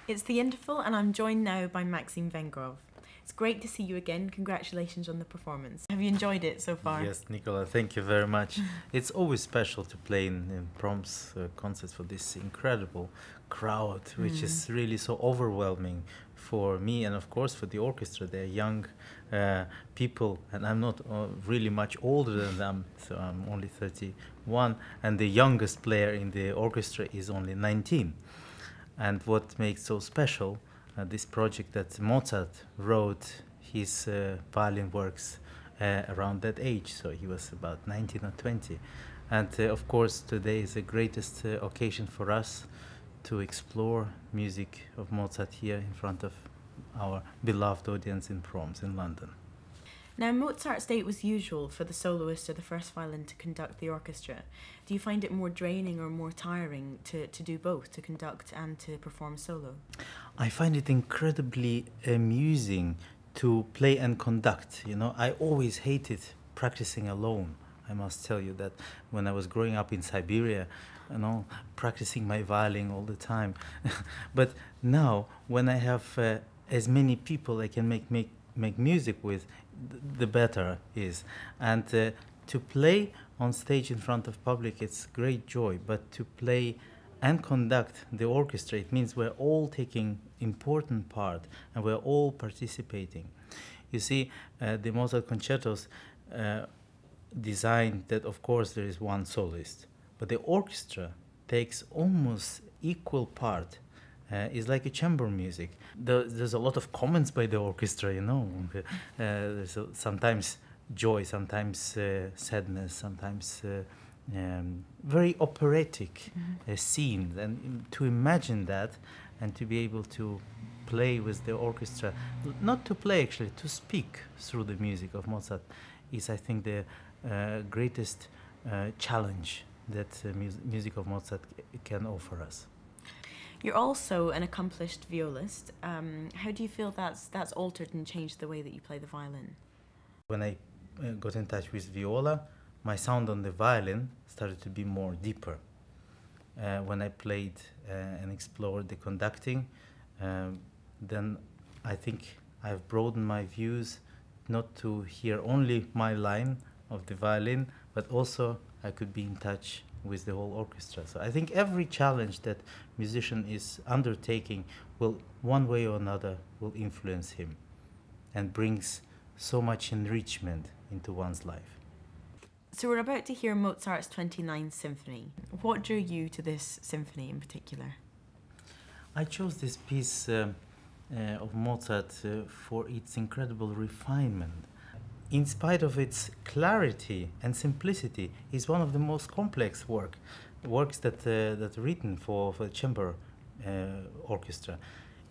It's the interval, and I'm joined now by Maxim Vengerov. It's great to see you again. Congratulations on the performance. Have you enjoyed it so far? Yes, Nicola, thank you very much. It's always special to play in Proms concerts for this incredible crowd, which is really so overwhelming for me and of course for the orchestra. They're young people, and I'm not really much older than them, so I'm only 31, and the youngest player in the orchestra is only 19. And what makes so special this project that Mozart wrote his violin works around that age, so he was about 19 or 20. And of course today is the greatest occasion for us to explore music of Mozart here in front of our beloved audience in Proms in London. Now, Mozart's day it was usual for the soloist or the first violin to conduct the orchestra. Do you find it more draining or more tiring to do both, to conduct and to perform solo? I find it incredibly amusing to play and conduct. You know, I always hated practicing alone. I must tell you that when I was growing up in Siberia, you know, practicing my violin all the time. But now, when I have as many people I can make music with, the better is. And to play on stage in front of public, it's great joy. But to play and conduct the orchestra, it means we're all taking important part and we're all participating. You see, the Mozart concertos designed that, of course, there is one soloist, but the orchestra takes almost equal part. It's like a chamber music. There's a lot of comments by the orchestra, you know. There's sometimes joy, sometimes sadness, sometimes very operatic scenes. And to imagine that and to be able to play with the orchestra, not to play actually, to speak through the music of Mozart is, I think, the greatest challenge that music of Mozart can offer us. You're also an accomplished violist. How do you feel that's altered and changed the way that you play the violin? When I got in touch with viola, my sound on the violin started to be more deeper. When I played and explored the conducting, then I think I've broadened my views not to hear only my line of the violin, but also I could be in touch with the whole orchestra. So I think every challenge that musician is undertaking will, one way or another, will influence him and brings so much enrichment into one's life. So we're about to hear Mozart's 29th Symphony. What drew you to this symphony in particular? I chose this piece of Mozart for its incredible refinement. In spite of its clarity and simplicity, is one of the most complex works that are written for the chamber orchestra.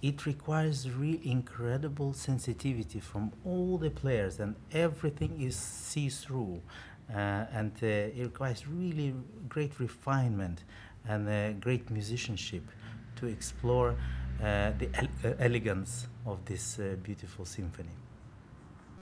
It requires really incredible sensitivity from all the players, and everything is see-through. And it requires really great refinement and great musicianship to explore the elegance of this beautiful symphony.